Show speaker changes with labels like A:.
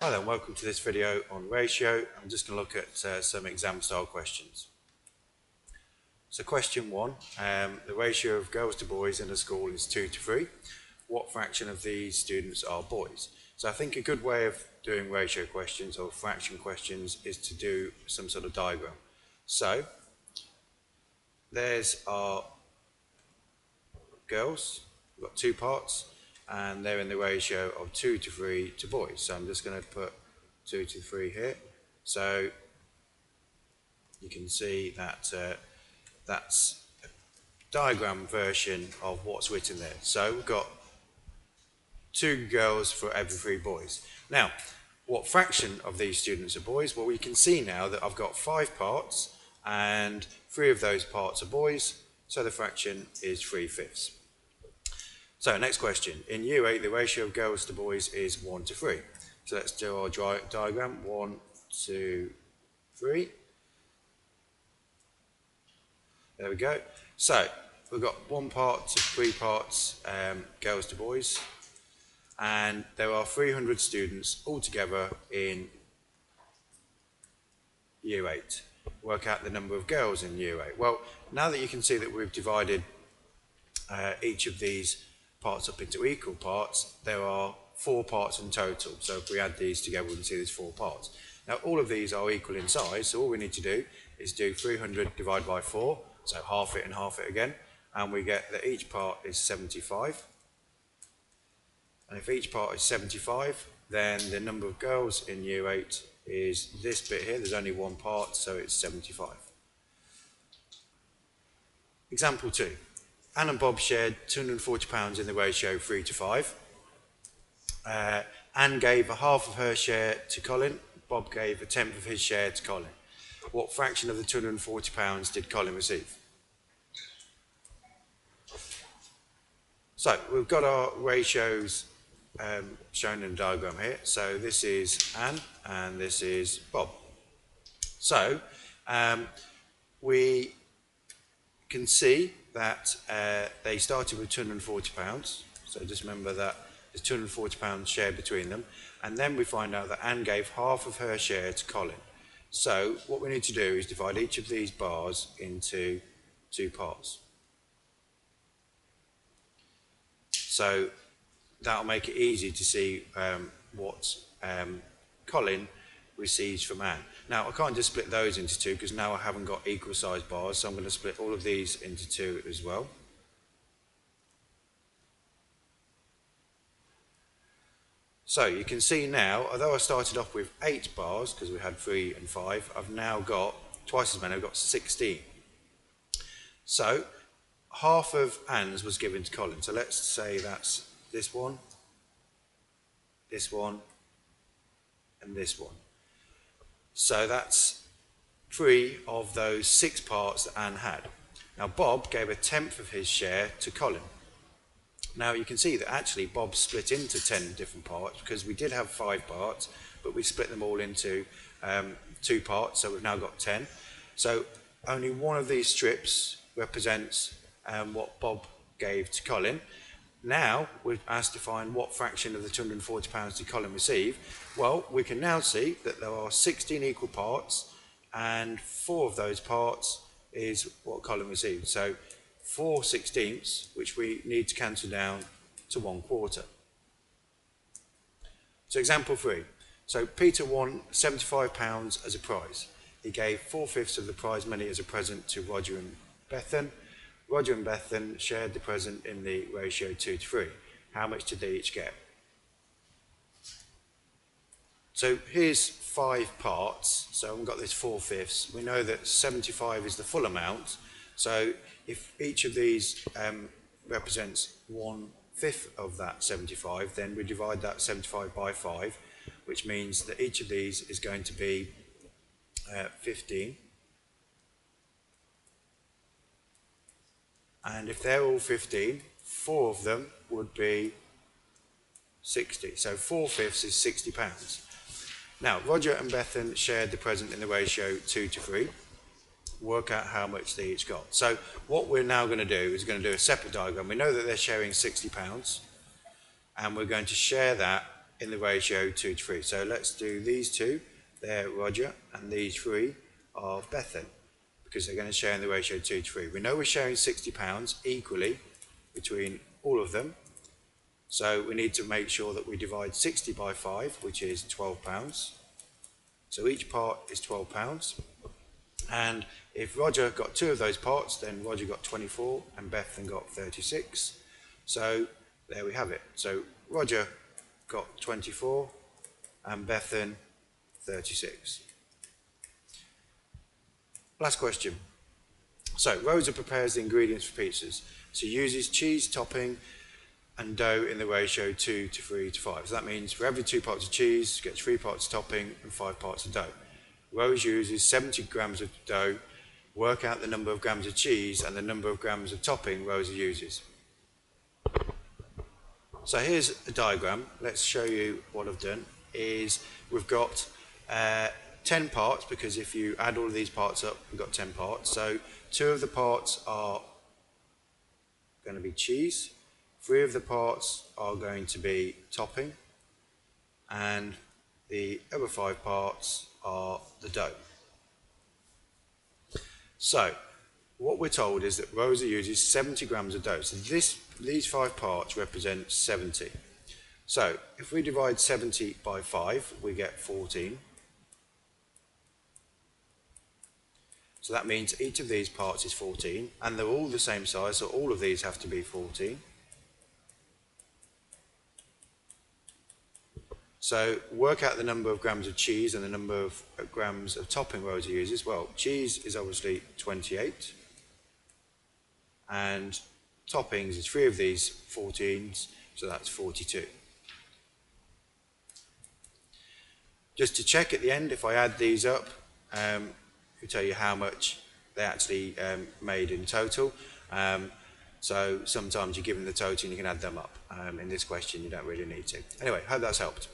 A: Hi there, and welcome to this video on ratio. I'm just going to look at some exam style questions. So question 1, the ratio of girls to boys in a school is 2 to 3. What fraction of these students are boys? So I think a good way of doing ratio questions or fraction questions is to do some sort of diagram. So there's our girls, we've got two parts, and they're in the ratio of 2 to 3 to boys. So I'm just going to put 2 to 3 here. So you can see that that's a diagram version of what's written there. So we've got 2 girls for every 3 boys. Now, what fraction of these students are boys? Well, we can see now that I've got 5 parts and 3 of those parts are boys, so the fraction is 3/5. So next question. In Year 8, the ratio of girls to boys is 1 to 3. So let's do our diagram. 1, 2, 3. There we go. So we've got 1 part to 3 parts girls to boys. And there are 300 students altogether in Year 8. Work out the number of girls in Year 8. Well, now that you can see that we've divided each of these parts up into equal parts, there are 4 parts in total. So if we add these together, we can see there's 4 parts. Now all of these are equal in size, so all we need to do is do 300 divided by 4, so half it and half it again, and we get that each part is 75. And if each part is 75, then the number of girls in Year 8 is this bit here. There's only 1 part, so it's 75. Example 2. Anne and Bob shared £240 in the ratio 3 to 5. Anne gave a half of her share to Colin. Bob gave a tenth of his share to Colin. What fraction of the £240 did Colin receive? So we've got our ratios shown in the diagram here. So this is Anne and this is Bob. So we can see that they started with £240. So just remember that there's £240 shared between them. And then we find out that Anne gave half of her share to Colin. So what we need to do is divide each of these bars into 2 parts. So that'll make it easy to see what Colin receives from Anne. Now I can't just split those into 2 because now I haven't got equal size bars, so I'm going to split all of these into 2 as well. So you can see now, although I started off with 8 bars because we had 3 and 5, I've now got twice as many. I've got 16. So half of Anne's was given to Colin. So let's say that's this one, and this one. So that's 3 of those 6 parts that Anne had. Now Bob gave a tenth of his share to Colin. Now you can see that actually Bob split into 10 different parts because we did have 5 parts, but we split them all into 2 parts, so we've now got 10. So only one of these strips represents what Bob gave to Colin. Now we're asked to find what fraction of the £240 did Colin receive. Well, we can now see that there are 16 equal parts and 4 of those parts is what Colin received. So 4/16, which we need to cancel down to 1/4. So example 3. So Peter won £75 as a prize. He gave 4/5 of the prize money as a present to Roger and Bethan. Roger and Bethan shared the present in the ratio 2 to 3. How much did they each get? So here's 5 parts. So we've got this 4/5. We know that 75 is the full amount. So if each of these represents 1/5 of that 75, then we divide that 75 by 5, which means that each of these is going to be 15. And if they're all 15, 4 of them would be 60. So 4/5 is £60. Now, Roger and Bethan shared the present in the ratio 2 to 3. Work out how much they each got. So what we're now going to do is a separate diagram. We know that they're sharing £60, and we're going to share that in the ratio 2 to 3. So let's do these two. They're Roger, and these three are Beth then, because they're going to share in the ratio 2 to 3. We know we're sharing £60 equally between all of them. So we need to make sure that we divide 60 by 5, which is £12. So each part is £12. And if Roger got 2 of those parts, then Roger got 24 and Beth then got 36. So there we have it. So Roger got 24 and Bethan 36. Last question. So Rosa prepares the ingredients for pizzas. She uses cheese topping and dough in the ratio 2 to 3 to 5. So that means for every 2 parts of cheese, she gets 3 parts of topping and 5 parts of dough. Rose uses 70 grams of dough. Work out the number of grams of cheese and the number of grams of topping Rosa uses. So here's a diagram. Let's show you what I've done. We've got 10 parts, because if you add all of these parts up, we've got 10 parts. So 2 of the parts are going to be cheese, 3 of the parts are going to be topping, and the other 5 parts are the dough. So what we're told is that Rosa uses 70 grams of dough. So these 5 parts represent 70. So if we divide 70 by 5, we get 14. So that means each of these parts is 14, and they're all the same size, so all of these have to be 14. So work out the number of grams of cheese and the number of grams of topping Rosa uses. Well, cheese is obviously 28, and toppings is 3 of these 14s, so that's 42. Just to check at the end, if I add these up, it'll tell you how much they actually made in total. So sometimes you're given the total and you can add them up. In this question, you don't really need to. Anyway, hope that's helped.